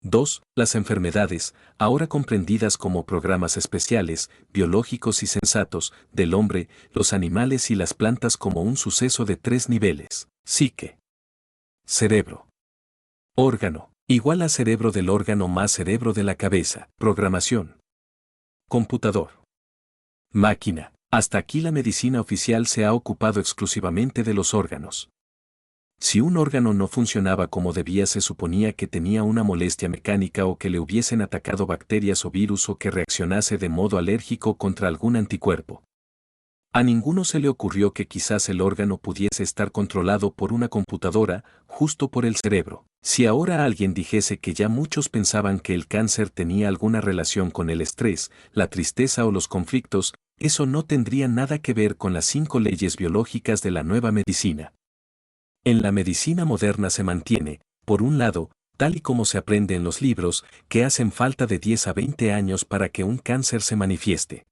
2. Las enfermedades, ahora comprendidas como programas especiales, biológicos y sensatos, del hombre, los animales y las plantas como un suceso de 3 niveles. Psique. Cerebro. Órgano, igual a cerebro del órgano más cerebro de la cabeza. Programación. Computador. Máquina. Hasta aquí la medicina oficial se ha ocupado exclusivamente de los órganos. Si un órgano no funcionaba como debía, se suponía que tenía una molestia mecánica o que le hubiesen atacado bacterias o virus o que reaccionase de modo alérgico contra algún anticuerpo. A ninguno se le ocurrió que quizás el órgano pudiese estar controlado por una computadora, justo por el cerebro. Si ahora alguien dijese que ya muchos pensaban que el cáncer tenía alguna relación con el estrés, la tristeza o los conflictos, eso no tendría nada que ver con las 5 leyes biológicas de la nueva medicina. En la medicina moderna se mantiene, por un lado, tal y como se aprende en los libros, que hacen falta de 10 a 20 años para que un cáncer se manifieste.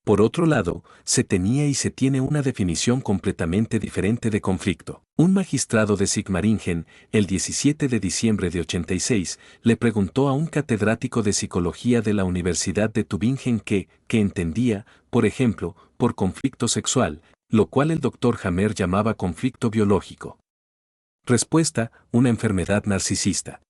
Por otro lado, se tenía y se tiene una definición completamente diferente de conflicto. Un magistrado de Sigmaringen, el 17 de diciembre de 86, le preguntó a un catedrático de psicología de la Universidad de Tübingen qué entendía, por ejemplo, por conflicto sexual, lo cual el Dr. Hammer llamaba conflicto biológico. Respuesta: una enfermedad narcisista.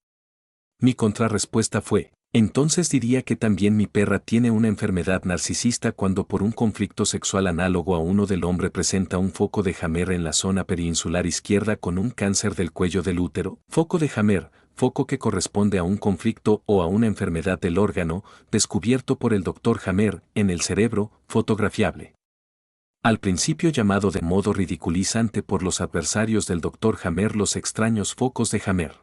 Mi contrarrespuesta fue: entonces diría que también mi perra tiene una enfermedad narcisista cuando por un conflicto sexual análogo a uno del hombre presenta un foco de Hammer en la zona peninsular izquierda con un cáncer del cuello del útero. Foco de Hammer, foco que corresponde a un conflicto o a una enfermedad del órgano, descubierto por el Dr. Hammer en el cerebro, fotografiable. Al principio llamado de modo ridiculizante por los adversarios del Dr. Hammer los extraños focos de Hammer.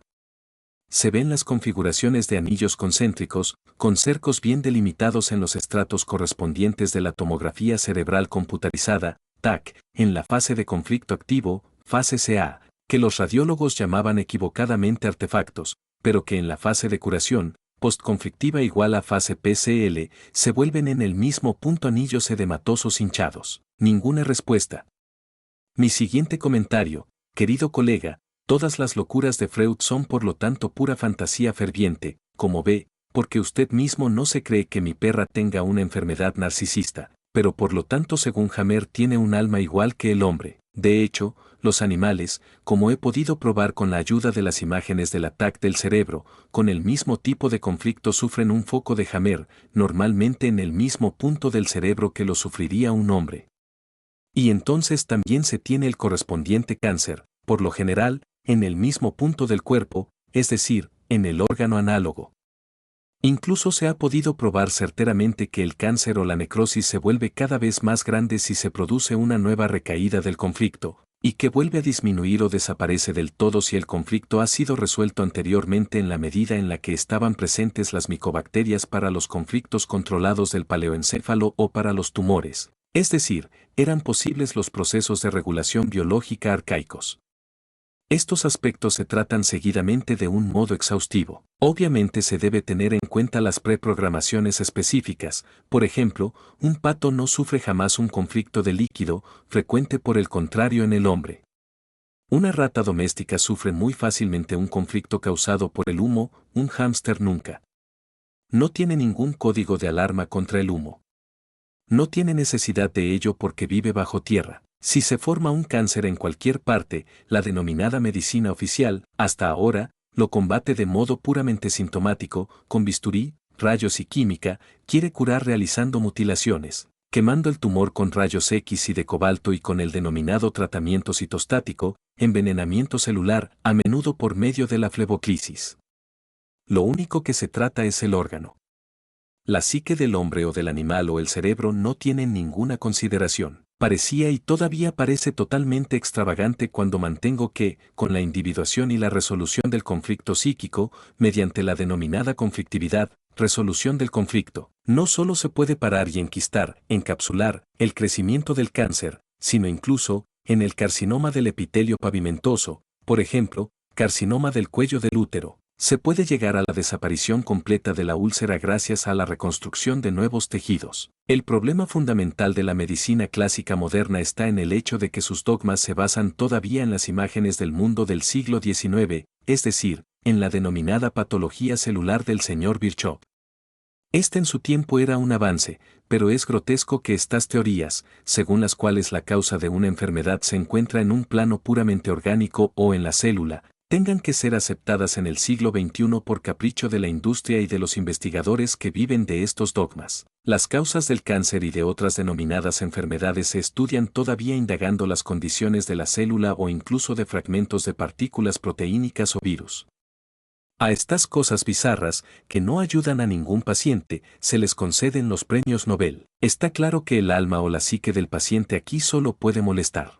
Se ven las configuraciones de anillos concéntricos, con cercos bien delimitados en los estratos correspondientes de la tomografía cerebral computarizada, TAC, en la fase de conflicto activo, fase CA, que los radiólogos llamaban equivocadamente artefactos, pero que en la fase de curación, postconflictiva igual a fase PCL, se vuelven en el mismo punto anillos edematosos hinchados. Ninguna respuesta. Mi siguiente comentario: querido colega, todas las locuras de Freud son por lo tanto pura fantasía ferviente, como ve, porque usted mismo no se cree que mi perra tenga una enfermedad narcisista, pero por lo tanto según Hammer tiene un alma igual que el hombre. De hecho, los animales, como he podido probar con la ayuda de las imágenes del ataque del cerebro, con el mismo tipo de conflicto sufren un foco de Hammer, normalmente en el mismo punto del cerebro que lo sufriría un hombre. Y entonces también se tiene el correspondiente cáncer, por lo general, en el mismo punto del cuerpo, es decir, en el órgano análogo. Incluso se ha podido probar certeramente que el cáncer o la necrosis se vuelve cada vez más grande si se produce una nueva recaída del conflicto, y que vuelve a disminuir o desaparece del todo si el conflicto ha sido resuelto anteriormente en la medida en la que estaban presentes las micobacterias para los conflictos controlados del paleoencéfalo o para los tumores, es decir, eran posibles los procesos de regulación biológica arcaicos. Estos aspectos se tratan seguidamente de un modo exhaustivo. Obviamente se debe tener en cuenta las preprogramaciones específicas. Por ejemplo, un pato no sufre jamás un conflicto de líquido, frecuente por el contrario en el hombre. Una rata doméstica sufre muy fácilmente un conflicto causado por el humo, un hámster nunca. No tiene ningún código de alarma contra el humo. No tiene necesidad de ello porque vive bajo tierra. Si se forma un cáncer en cualquier parte, la denominada medicina oficial, hasta ahora, lo combate de modo puramente sintomático, con bisturí, rayos y química, quiere curar realizando mutilaciones, quemando el tumor con rayos X y de cobalto y con el denominado tratamiento citostático, envenenamiento celular, a menudo por medio de la fleboclisis. Lo único que se trata es el órgano. La psique del hombre o del animal o el cerebro no tienen ninguna consideración. Parecía y todavía parece totalmente extravagante cuando mantengo que, con la individuación y la resolución del conflicto psíquico, mediante la denominada conflictividad, resolución del conflicto, no solo se puede parar y enquistar, encapsular, el crecimiento del cáncer, sino incluso, en el carcinoma del epitelio pavimentoso, por ejemplo, carcinoma del cuello del útero, se puede llegar a la desaparición completa de la úlcera gracias a la reconstrucción de nuevos tejidos. El problema fundamental de la medicina clásica moderna está en el hecho de que sus dogmas se basan todavía en las imágenes del mundo del siglo XIX, es decir, en la denominada patología celular del señor Virchow. Este en su tiempo era un avance, pero es grotesco que estas teorías, según las cuales la causa de una enfermedad se encuentra en un plano puramente orgánico o en la célula, tengan que ser aceptadas en el siglo XXI por capricho de la industria y de los investigadores que viven de estos dogmas. Las causas del cáncer y de otras denominadas enfermedades se estudian todavía indagando las condiciones de la célula o incluso de fragmentos de partículas proteínicas o virus. A estas cosas bizarras, que no ayudan a ningún paciente, se les conceden los premios Nobel. Está claro que el alma o la psique del paciente aquí solo puede molestar.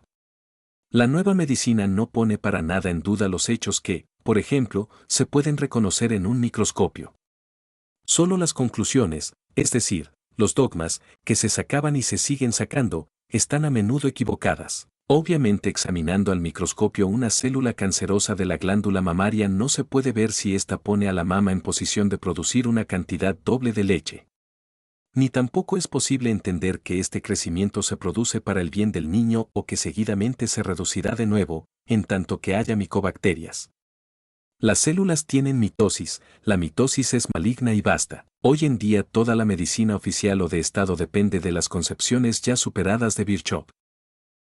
La nueva medicina no pone para nada en duda los hechos que, por ejemplo, se pueden reconocer en un microscopio. Solo las conclusiones, es decir, los dogmas, que se sacaban y se siguen sacando, están a menudo equivocadas. Obviamente, examinando al microscopio una célula cancerosa de la glándula mamaria no se puede ver si ésta pone a la mama en posición de producir una cantidad doble de leche. Ni tampoco es posible entender que este crecimiento se produce para el bien del niño o que seguidamente se reducirá de nuevo, en tanto que haya micobacterias. Las células tienen mitosis, la mitosis es maligna y basta. Hoy en día toda la medicina oficial o de Estado depende de las concepciones ya superadas de Virchow.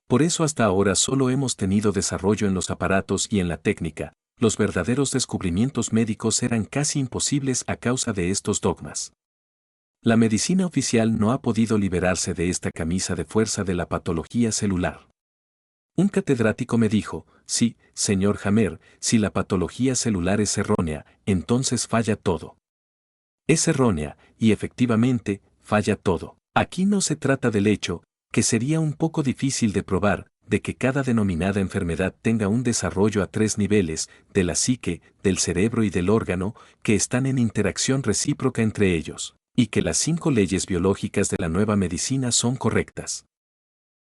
Por eso hasta ahora solo hemos tenido desarrollo en los aparatos y en la técnica. Los verdaderos descubrimientos médicos eran casi imposibles a causa de estos dogmas. La medicina oficial no ha podido liberarse de esta camisa de fuerza de la patología celular. Un catedrático me dijo, sí, señor Hammer, si la patología celular es errónea, entonces falla todo. Es errónea, y efectivamente, falla todo. Aquí no se trata del hecho, que sería un poco difícil de probar, de que cada denominada enfermedad tenga un desarrollo a 3 niveles, de la psique, del cerebro y del órgano, que están en interacción recíproca entre ellos, y que las 5 leyes biológicas de la nueva medicina son correctas.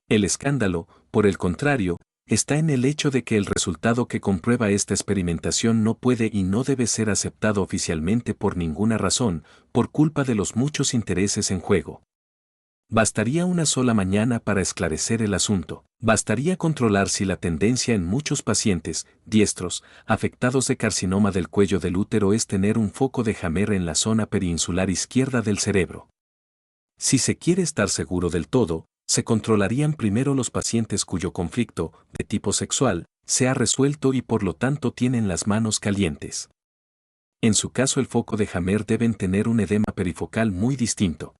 El escándalo, por el contrario, está en el hecho de que el resultado que comprueba esta experimentación no puede y no debe ser aceptado oficialmente por ninguna razón, por culpa de los muchos intereses en juego. Bastaría una sola mañana para esclarecer el asunto. Bastaría controlar si la tendencia en muchos pacientes, diestros, afectados de carcinoma del cuello del útero es tener un foco de Hammer en la zona peninsular izquierda del cerebro. Si se quiere estar seguro del todo, se controlarían primero los pacientes cuyo conflicto, de tipo sexual, se ha resuelto y por lo tanto tienen las manos calientes. En su caso el foco de Hammer deben tener un edema perifocal muy distinto.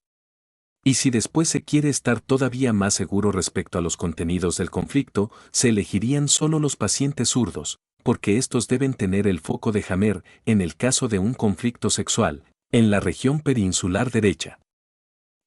Y si después se quiere estar todavía más seguro respecto a los contenidos del conflicto, se elegirían solo los pacientes zurdos, porque estos deben tener el foco de Hammer, en el caso de un conflicto sexual, en la región peninsular derecha.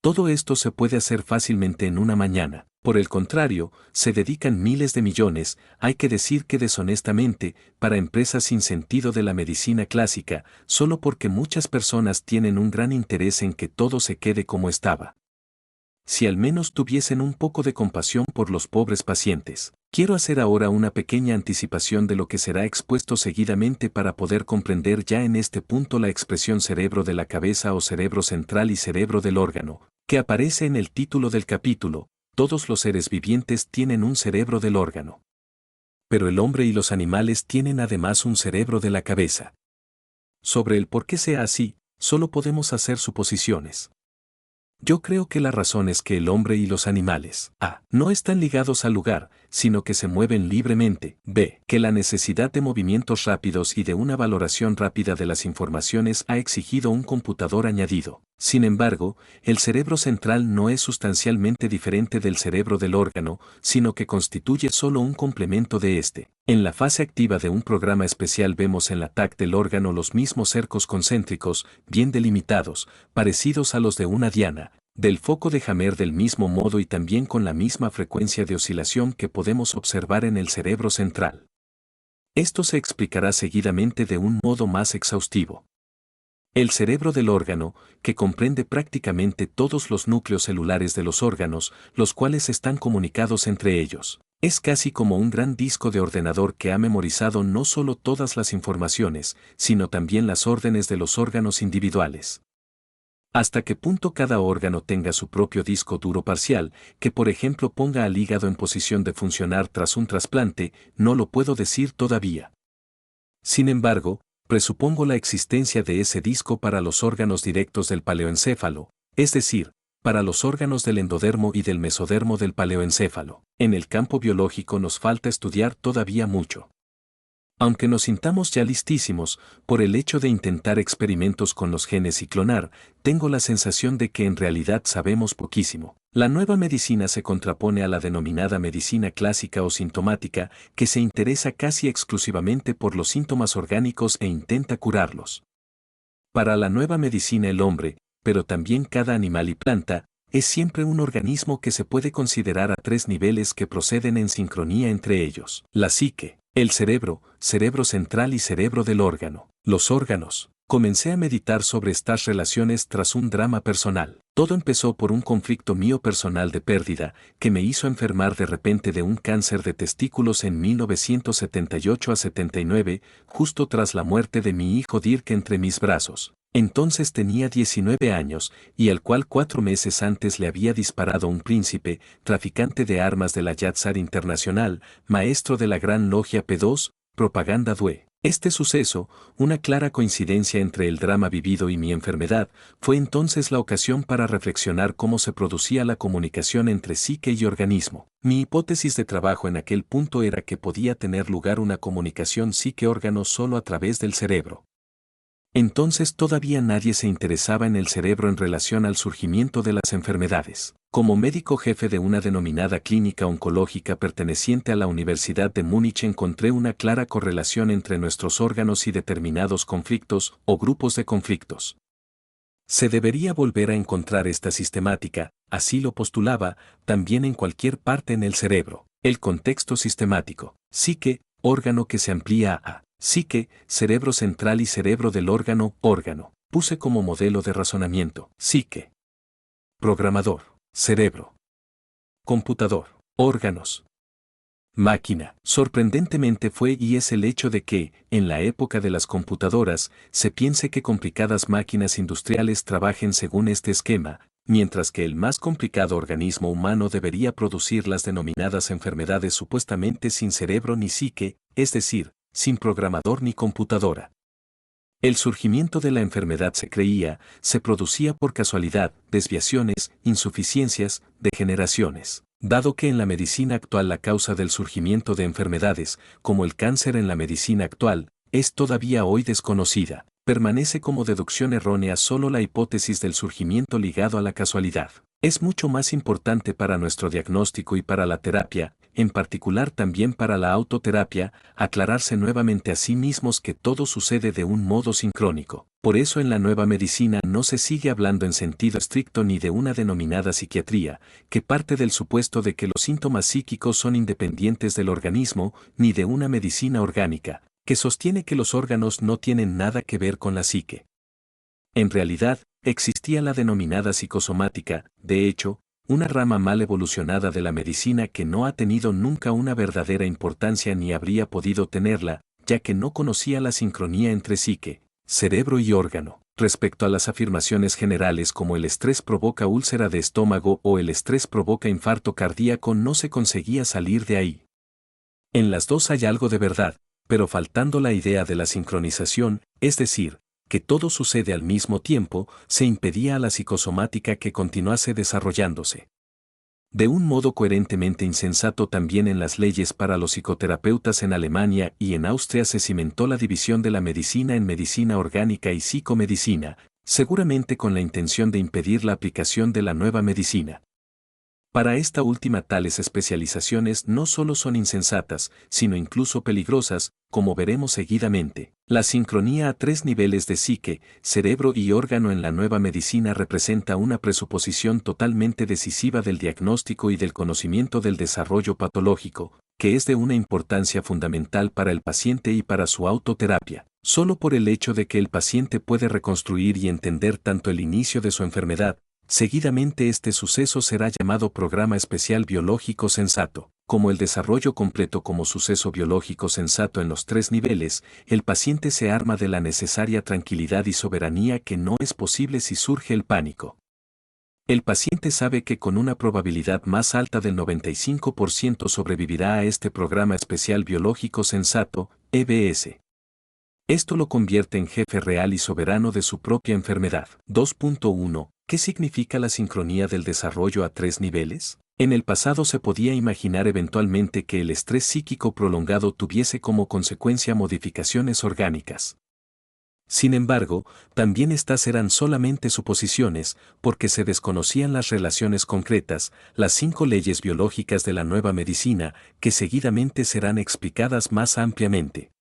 Todo esto se puede hacer fácilmente en una mañana. Por el contrario, se dedican miles de millones, hay que decir que deshonestamente, para empresas sin sentido de la medicina clásica, solo porque muchas personas tienen un gran interés en que todo se quede como estaba. Si al menos tuviesen un poco de compasión por los pobres pacientes. Quiero hacer ahora una pequeña anticipación de lo que será expuesto seguidamente para poder comprender ya en este punto la expresión cerebro de la cabeza o cerebro central y cerebro del órgano, que aparece en el título del capítulo. Todos los seres vivientes tienen un cerebro del órgano. Pero el hombre y los animales tienen además un cerebro de la cabeza. Sobre el por qué sea así, solo podemos hacer suposiciones. Yo creo que la razón es que el hombre y los animales a. No están ligados al lugar, sino que se mueven libremente, b. Que la necesidad de movimientos rápidos y de una valoración rápida de las informaciones ha exigido un computador añadido. Sin embargo, el cerebro central no es sustancialmente diferente del cerebro del órgano, sino que constituye solo un complemento de este. En la fase activa de un programa especial vemos en la TAC del órgano los mismos cercos concéntricos, bien delimitados, parecidos a los de una diana, del foco de Hammer del mismo modo y también con la misma frecuencia de oscilación que podemos observar en el cerebro central. Esto se explicará seguidamente de un modo más exhaustivo. El cerebro del órgano, que comprende prácticamente todos los núcleos celulares de los órganos, los cuales están comunicados entre ellos, es casi como un gran disco de ordenador que ha memorizado no solo todas las informaciones, sino también las órdenes de los órganos individuales. Hasta qué punto cada órgano tenga su propio disco duro parcial, que por ejemplo ponga al hígado en posición de funcionar tras un trasplante, no lo puedo decir todavía. Sin embargo, presupongo la existencia de ese disco para los órganos directos del paleoencéfalo, es decir, para los órganos del endodermo y del mesodermo del paleoencéfalo. En el campo biológico nos falta estudiar todavía mucho. Aunque nos sintamos ya listísimos, por el hecho de intentar experimentos con los genes y clonar, tengo la sensación de que en realidad sabemos poquísimo. La nueva medicina se contrapone a la denominada medicina clásica o sintomática, que se interesa casi exclusivamente por los síntomas orgánicos e intenta curarlos. Para la nueva medicina el hombre, pero también cada animal y planta, es siempre un organismo que se puede considerar a tres niveles que proceden en sincronía entre ellos: la psique, el cerebro, cerebro central y cerebro del órgano. Los órganos. Comencé a meditar sobre estas relaciones tras un drama personal. Todo empezó por un conflicto mío personal de pérdida, que me hizo enfermar de repente de un cáncer de testículos en 1978 a 79, justo tras la muerte de mi hijo Dirk entre mis brazos. Entonces tenía 19 años, y al cual 4 meses antes le había disparado un príncipe, traficante de armas de la Yatzar Internacional, maestro de la Gran Logia P2, Propaganda Due. Este suceso, una clara coincidencia entre el drama vivido y mi enfermedad, fue entonces la ocasión para reflexionar cómo se producía la comunicación entre psique y organismo. Mi hipótesis de trabajo en aquel punto era que podía tener lugar una comunicación psique-órgano solo a través del cerebro. Entonces todavía nadie se interesaba en el cerebro en relación al surgimiento de las enfermedades. Como médico jefe de una denominada clínica oncológica perteneciente a la Universidad de Múnich encontré una clara correlación entre nuestros órganos y determinados conflictos o grupos de conflictos. Se debería volver a encontrar esta sistemática, así lo postulaba, también en cualquier parte en el cerebro. El contexto sistemático. Psique, órgano que se amplía a psique, cerebro central y cerebro del órgano, órgano. Puse como modelo de razonamiento. Psique. Programador. Cerebro. Computador. Órganos. Máquina. Sorprendentemente fue y es el hecho de que, en la época de las computadoras, se piense que complicadas máquinas industriales trabajen según este esquema, mientras que el más complicado organismo humano debería producir las denominadas enfermedades supuestamente sin cerebro ni psique, es decir, sin programador ni computadora. El surgimiento de la enfermedad se producía por casualidad, desviaciones, insuficiencias, degeneraciones. Dado que en la medicina actual la causa del surgimiento de enfermedades, como el cáncer en la medicina actual, es todavía hoy desconocida, permanece como deducción errónea solo la hipótesis del surgimiento ligado a la casualidad. Es mucho más importante para nuestro diagnóstico y para la terapia, en particular también para la autoterapia, aclararse nuevamente a sí mismos que todo sucede de un modo sincrónico. Por eso en la nueva medicina no se sigue hablando en sentido estricto ni de una denominada psiquiatría, que parte del supuesto de que los síntomas psíquicos son independientes del organismo, ni de una medicina orgánica, que sostiene que los órganos no tienen nada que ver con la psique. En realidad, existía la denominada psicosomática, de hecho, una rama mal evolucionada de la medicina que no ha tenido nunca una verdadera importancia ni habría podido tenerla, ya que no conocía la sincronía entre psique, cerebro y órgano. Respecto a las afirmaciones generales como el estrés provoca úlcera de estómago o el estrés provoca infarto cardíaco no se conseguía salir de ahí. En las dos hay algo de verdad, pero faltando la idea de la sincronización, es decir, que todo sucede al mismo tiempo, se impedía a la psicosomática que continuase desarrollándose. De un modo coherentemente insensato también en las leyes para los psicoterapeutas en Alemania y en Austria se cimentó la división de la medicina en medicina orgánica y psicomedicina, seguramente con la intención de impedir la aplicación de la nueva medicina. Para esta última tales especializaciones no solo son insensatas, sino incluso peligrosas, como veremos seguidamente. La sincronía a tres niveles de psique, cerebro y órgano en la nueva medicina representa una presuposición totalmente decisiva del diagnóstico y del conocimiento del desarrollo patológico, que es de una importancia fundamental para el paciente y para su autoterapia. Solo por el hecho de que el paciente puede reconstruir y entender tanto el inicio de su enfermedad, seguidamente este suceso será llamado programa especial biológico sensato. Como el desarrollo completo como suceso biológico sensato en los tres niveles, el paciente se arma de la necesaria tranquilidad y soberanía que no es posible si surge el pánico. El paciente sabe que con una probabilidad más alta del 95% sobrevivirá a este programa especial biológico sensato, EBS. Esto lo convierte en jefe real y soberano de su propia enfermedad. 2.1. ¿Qué significa la sincronía del desarrollo a 3 niveles? En el pasado se podía imaginar eventualmente que el estrés psíquico prolongado tuviese como consecuencia modificaciones orgánicas. Sin embargo, también estas eran solamente suposiciones, porque se desconocían las relaciones concretas, las 5 leyes biológicas de la nueva medicina, que seguidamente serán explicadas más ampliamente.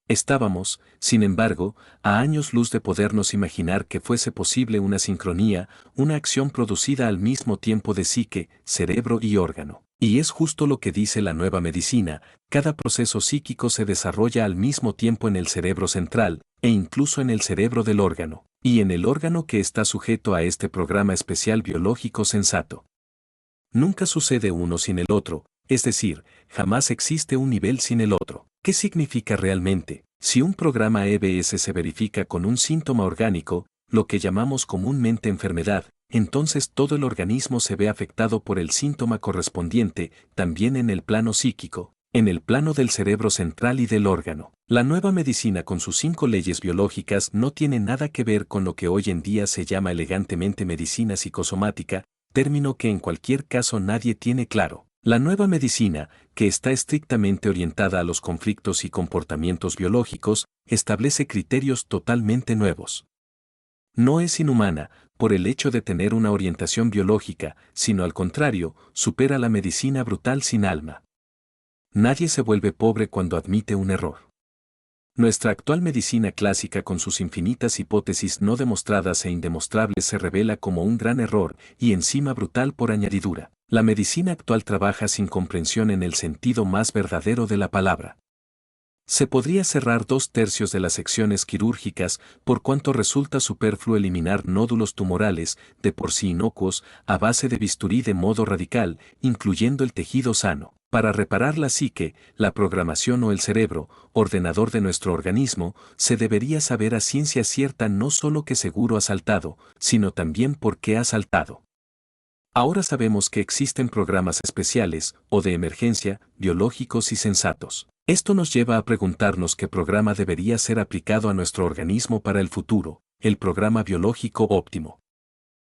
Estábamos, sin embargo, a años luz de podernos imaginar que fuese posible una sincronía, una acción producida al mismo tiempo de psique, cerebro y órgano. Y es justo lo que dice la nueva medicina, cada proceso psíquico se desarrolla al mismo tiempo en el cerebro central, e incluso en el cerebro del órgano, y en el órgano que está sujeto a este programa especial biológico sensato. Nunca sucede uno sin el otro, es decir, jamás existe un nivel sin el otro. ¿Qué significa realmente? Si un programa EBS se verifica con un síntoma orgánico, lo que llamamos comúnmente enfermedad, entonces todo el organismo se ve afectado por el síntoma correspondiente, también en el plano psíquico, en el plano del cerebro central y del órgano. La nueva medicina con sus 5 leyes biológicas no tiene nada que ver con lo que hoy en día se llama elegantemente medicina psicosomática, término que en cualquier caso nadie tiene claro. La nueva medicina, que está estrictamente orientada a los conflictos y comportamientos biológicos, establece criterios totalmente nuevos. No es inhumana, por el hecho de tener una orientación biológica, sino al contrario, supera la medicina brutal sin alma. Nadie se vuelve pobre cuando admite un error. Nuestra actual medicina clásica con sus infinitas hipótesis no demostradas e indemostrables se revela como un gran error y encima brutal por añadidura. La medicina actual trabaja sin comprensión en el sentido más verdadero de la palabra. Se podría cerrar 2/3 de las secciones quirúrgicas por cuanto resulta superfluo eliminar nódulos tumorales, de por sí inocuos, a base de bisturí de modo radical, incluyendo el tejido sano. Para reparar la psique, la programación o el cerebro, ordenador de nuestro organismo, se debería saber a ciencia cierta no solo qué seguro ha saltado, sino también por qué ha saltado. Ahora sabemos que existen programas especiales, o de emergencia, biológicos y sensatos. Esto nos lleva a preguntarnos qué programa debería ser aplicado a nuestro organismo para el futuro, el programa biológico óptimo.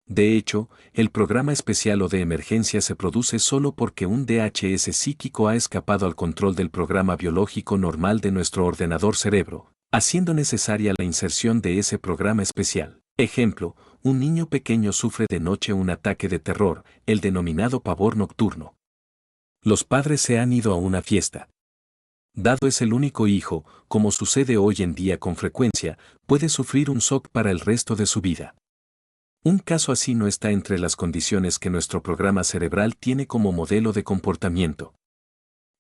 De hecho, el programa especial o de emergencia se produce solo porque un DHS psíquico ha escapado al control del programa biológico normal de nuestro ordenador cerebro, haciendo necesaria la inserción de ese programa especial. Ejemplo, un niño pequeño sufre de noche un ataque de terror, el denominado pavor nocturno. Los padres se han ido a una fiesta. Dado es el único hijo, como sucede hoy en día con frecuencia, puede sufrir un shock para el resto de su vida. Un caso así no está entre las condiciones que nuestro programa cerebral tiene como modelo de comportamiento.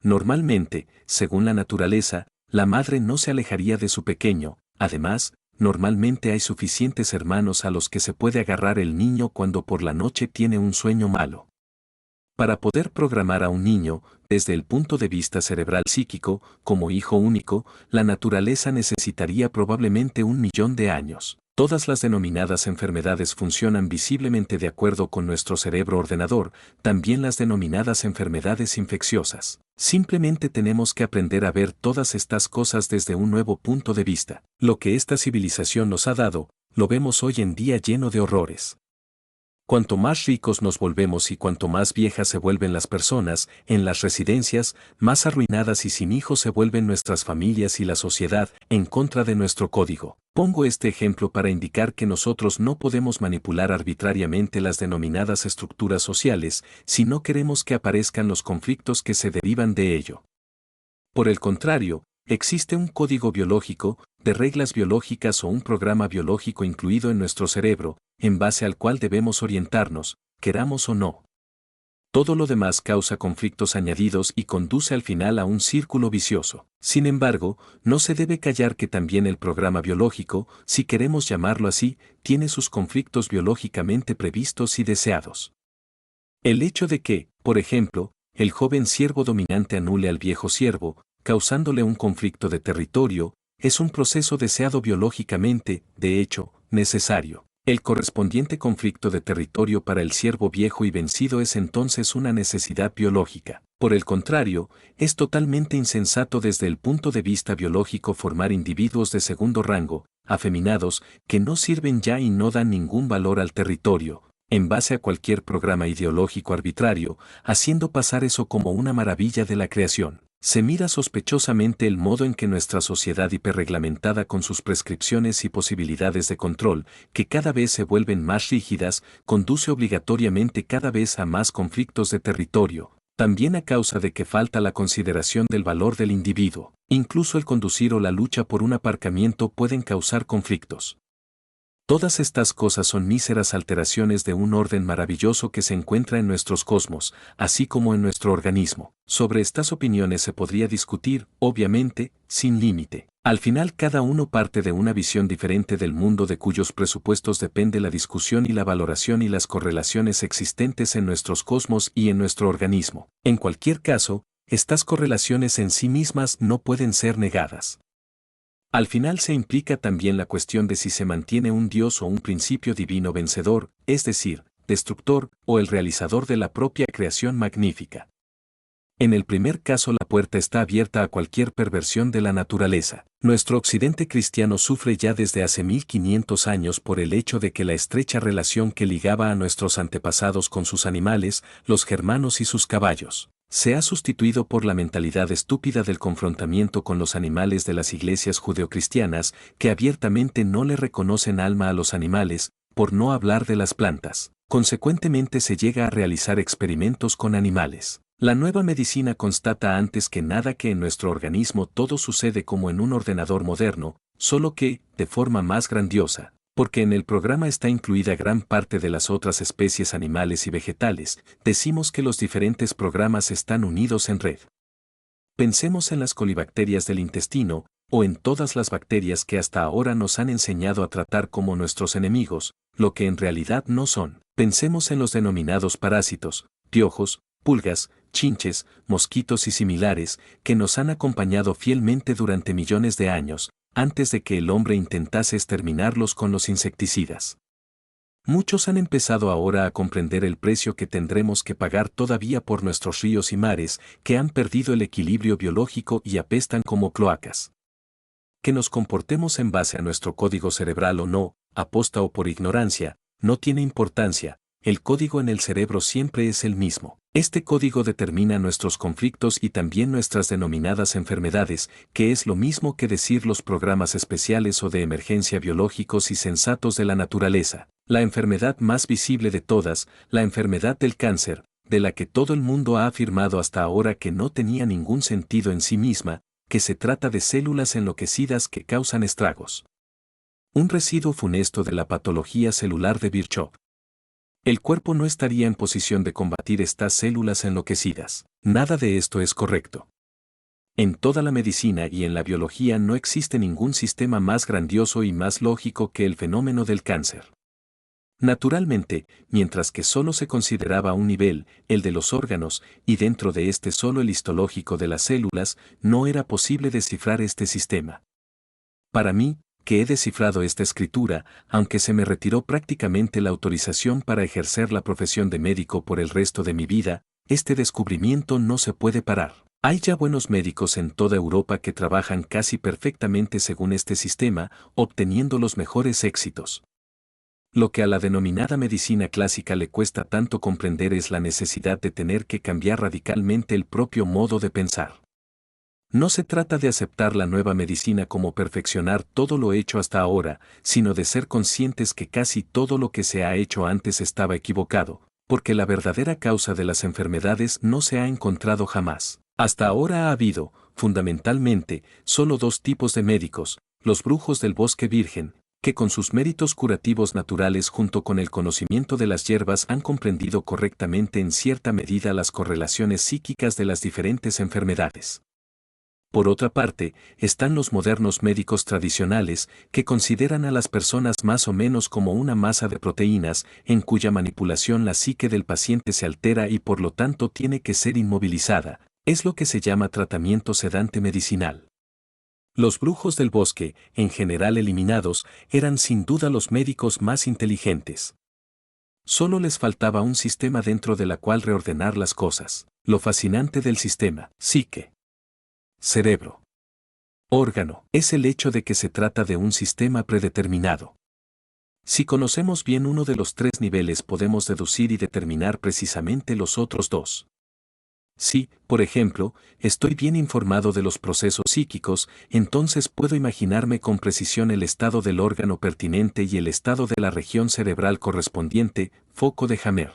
Normalmente, según la naturaleza, la madre no se alejaría de su pequeño, además, normalmente hay suficientes hermanos a los que se puede agarrar el niño cuando por la noche tiene un sueño malo. Para poder programar a un niño, desde el punto de vista cerebral psíquico, como hijo único, la naturaleza necesitaría probablemente 1.000.000 de años. Todas las denominadas enfermedades funcionan visiblemente de acuerdo con nuestro cerebro ordenador, también las denominadas enfermedades infecciosas. Simplemente tenemos que aprender a ver todas estas cosas desde un nuevo punto de vista. Lo que esta civilización nos ha dado, lo vemos hoy en día lleno de horrores. Cuanto más ricos nos volvemos y cuanto más viejas se vuelven las personas, en las residencias, más arruinadas y sin hijos se vuelven nuestras familias y la sociedad, en contra de nuestro código. Pongo este ejemplo para indicar que nosotros no podemos manipular arbitrariamente las denominadas estructuras sociales, si no queremos que aparezcan los conflictos que se derivan de ello. Por el contrario, existe un código biológico, de reglas biológicas o un programa biológico incluido en nuestro cerebro, en base al cual debemos orientarnos, queramos o no. Todo lo demás causa conflictos añadidos y conduce al final a un círculo vicioso. Sin embargo, no se debe callar que también el programa biológico, si queremos llamarlo así, tiene sus conflictos biológicamente previstos y deseados. El hecho de que, por ejemplo, el joven ciervo dominante anule al viejo ciervo, causándole un conflicto de territorio, es un proceso deseado biológicamente, de hecho, necesario. El correspondiente conflicto de territorio para el ciervo viejo y vencido es entonces una necesidad biológica. Por el contrario, es totalmente insensato desde el punto de vista biológico formar individuos de segundo rango, afeminados, que no sirven ya y no dan ningún valor al territorio, en base a cualquier programa ideológico arbitrario, haciendo pasar eso como una maravilla de la creación. Se mira sospechosamente el modo en que nuestra sociedad hiperreglamentada con sus prescripciones y posibilidades de control, que cada vez se vuelven más rígidas, conduce obligatoriamente cada vez a más conflictos de territorio, también a causa de que falta la consideración del valor del individuo. Incluso el conducir o la lucha por un aparcamiento pueden causar conflictos. Todas estas cosas son míseras alteraciones de un orden maravilloso que se encuentra en nuestros cosmos, así como en nuestro organismo. Sobre estas opiniones se podría discutir, obviamente, sin límite. Al final cada uno parte de una visión diferente del mundo de cuyos presupuestos depende la discusión y la valoración y las correlaciones existentes en nuestros cosmos y en nuestro organismo. En cualquier caso, estas correlaciones en sí mismas no pueden ser negadas. Al final se implica también la cuestión de si se mantiene un Dios o un principio divino vencedor, es decir, destructor, o el realizador de la propia creación magnífica. En el primer caso la puerta está abierta a cualquier perversión de la naturaleza. Nuestro occidente cristiano sufre ya desde hace 1500 años por el hecho de que la estrecha relación que ligaba a nuestros antepasados con sus animales, los germanos y sus caballos, se ha sustituido por la mentalidad estúpida del confrontamiento con los animales de las iglesias judeocristianas, que abiertamente no le reconocen alma a los animales, por no hablar de las plantas. Consecuentemente se llega a realizar experimentos con animales. La nueva medicina constata antes que nada que en nuestro organismo todo sucede como en un ordenador moderno, solo que, de forma más grandiosa, porque en el programa está incluida gran parte de las otras especies animales y vegetales, decimos que los diferentes programas están unidos en red. Pensemos en las colibacterias del intestino, o en todas las bacterias que hasta ahora nos han enseñado a tratar como nuestros enemigos, lo que en realidad no son. Pensemos en los denominados parásitos, piojos, pulgas, chinches, mosquitos y similares, que nos han acompañado fielmente durante millones de años, antes de que el hombre intentase exterminarlos con los insecticidas. Muchos han empezado ahora a comprender el precio que tendremos que pagar todavía por nuestros ríos y mares, que han perdido el equilibrio biológico y apestan como cloacas. Que nos comportemos en base a nuestro código cerebral o no, aposta o por ignorancia, no tiene importancia, el código en el cerebro siempre es el mismo. Este código determina nuestros conflictos y también nuestras denominadas enfermedades, que es lo mismo que decir los programas especiales o de emergencia biológicos y sensatos de la naturaleza. La enfermedad más visible de todas, la enfermedad del cáncer, de la que todo el mundo ha afirmado hasta ahora que no tenía ningún sentido en sí misma, que se trata de células enloquecidas que causan estragos. Un residuo funesto de la patología celular de Virchow. El cuerpo no estaría en posición de combatir estas células enloquecidas. Nada de esto es correcto. En toda la medicina y en la biología no existe ningún sistema más grandioso y más lógico que el fenómeno del cáncer. Naturalmente, mientras que solo se consideraba un nivel, el de los órganos, y dentro de este solo el histológico de las células, no era posible descifrar este sistema. Para mí, que he descifrado esta escritura, aunque se me retiró prácticamente la autorización para ejercer la profesión de médico por el resto de mi vida, este descubrimiento no se puede parar. Hay ya buenos médicos en toda Europa que trabajan casi perfectamente según este sistema, obteniendo los mejores éxitos. Lo que a la denominada medicina clásica le cuesta tanto comprender es la necesidad de tener que cambiar radicalmente el propio modo de pensar. No se trata de aceptar la nueva medicina como perfeccionar todo lo hecho hasta ahora, sino de ser conscientes que casi todo lo que se ha hecho antes estaba equivocado, porque la verdadera causa de las enfermedades no se ha encontrado jamás. Hasta ahora ha habido, fundamentalmente, solo dos tipos de médicos, los brujos del bosque virgen, que con sus méritos curativos naturales junto con el conocimiento de las hierbas han comprendido correctamente en cierta medida las correlaciones psíquicas de las diferentes enfermedades. Por otra parte, están los modernos médicos tradicionales, que consideran a las personas más o menos como una masa de proteínas, en cuya manipulación la psique del paciente se altera y por lo tanto tiene que ser inmovilizada. Es lo que se llama tratamiento sedante medicinal. Los brujos del bosque, en general eliminados, eran sin duda los médicos más inteligentes. Solo les faltaba un sistema dentro de la cual reordenar las cosas. Lo fascinante del sistema, psique, cerebro, órgano, es el hecho de que se trata de un sistema predeterminado. Si conocemos bien uno de los tres niveles, podemos deducir y determinar precisamente los otros dos. Si, por ejemplo, estoy bien informado de los procesos psíquicos, entonces puedo imaginarme con precisión el estado del órgano pertinente y el estado de la región cerebral correspondiente, foco de Hammer.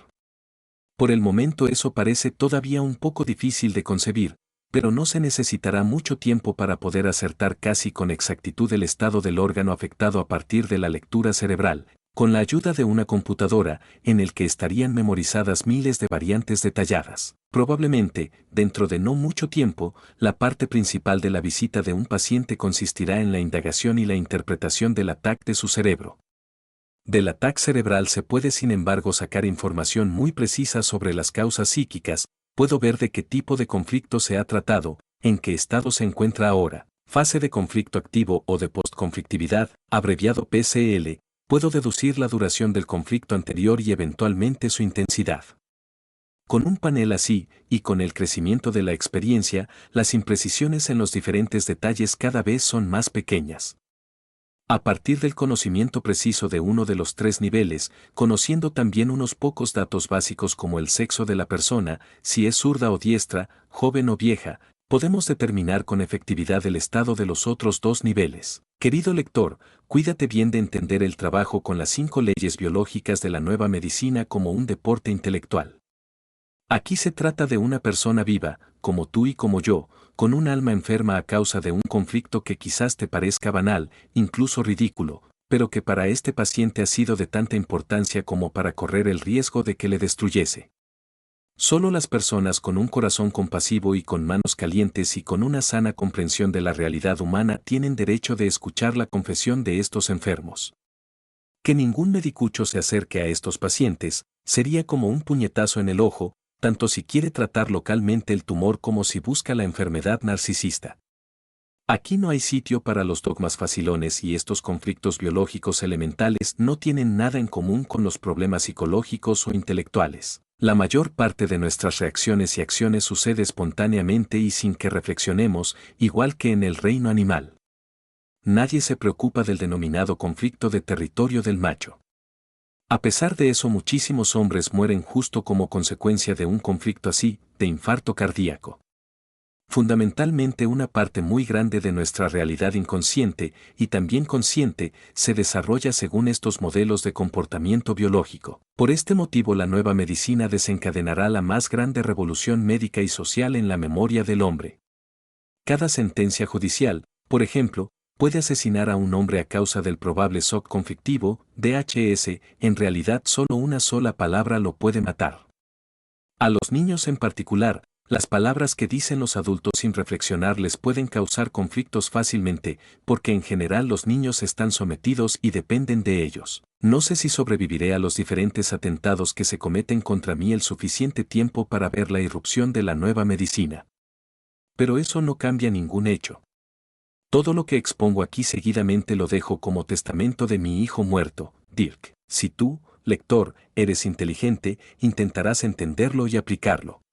Por el momento eso parece todavía un poco difícil de concebir, pero no se necesitará mucho tiempo para poder acertar casi con exactitud el estado del órgano afectado a partir de la lectura cerebral, con la ayuda de una computadora, en el que estarían memorizadas miles de variantes detalladas. Probablemente, dentro de no mucho tiempo, la parte principal de la visita de un paciente consistirá en la indagación y la interpretación del ataque de su cerebro. Del ataque cerebral se puede sin embargo sacar información muy precisa sobre las causas psíquicas. Puedo ver de qué tipo de conflicto se ha tratado, en qué estado se encuentra ahora, fase de conflicto activo o de postconflictividad, abreviado PCL. Puedo deducir la duración del conflicto anterior y eventualmente su intensidad. Con un panel así, y con el crecimiento de la experiencia, las imprecisiones en los diferentes detalles cada vez son más pequeñas. A partir del conocimiento preciso de uno de los tres niveles, conociendo también unos pocos datos básicos como el sexo de la persona, si es zurda o diestra, joven o vieja, podemos determinar con efectividad el estado de los otros dos niveles. Querido lector, cuídate bien de entender el trabajo con las 5 leyes biológicas de la nueva medicina como un deporte intelectual. Aquí se trata de una persona viva, como tú y como yo, con un alma enferma a causa de un conflicto que quizás te parezca banal, incluso ridículo, pero que para este paciente ha sido de tanta importancia como para correr el riesgo de que le destruyese. Solo las personas con un corazón compasivo y con manos calientes y con una sana comprensión de la realidad humana tienen derecho de escuchar la confesión de estos enfermos. Que ningún medicucho se acerque a estos pacientes sería como un puñetazo en el ojo, tanto si quiere tratar localmente el tumor como si busca la enfermedad narcisista. Aquí no hay sitio para los dogmas facilones y estos conflictos biológicos elementales no tienen nada en común con los problemas psicológicos o intelectuales. La mayor parte de nuestras reacciones y acciones sucede espontáneamente y sin que reflexionemos, igual que en el reino animal. Nadie se preocupa del denominado conflicto de territorio del macho. A pesar de eso, muchísimos hombres mueren justo como consecuencia de un conflicto así, de infarto cardíaco. Fundamentalmente una parte muy grande de nuestra realidad inconsciente y también consciente se desarrolla según estos modelos de comportamiento biológico. Por este motivo la nueva medicina desencadenará la más grande revolución médica y social en la memoria del hombre. Cada sentencia judicial, por ejemplo, puede asesinar a un hombre a causa del probable shock conflictivo, DHS, en realidad solo una sola palabra lo puede matar. A los niños en particular, las palabras que dicen los adultos sin reflexionar les pueden causar conflictos fácilmente, porque en general los niños están sometidos y dependen de ellos. No sé si sobreviviré a los diferentes atentados que se cometen contra mí el suficiente tiempo para ver la irrupción de la nueva medicina. Pero eso no cambia ningún hecho. Todo lo que expongo aquí seguidamente lo dejo como testamento de mi hijo muerto, Dirk. Si tú, lector, eres inteligente, intentarás entenderlo y aplicarlo.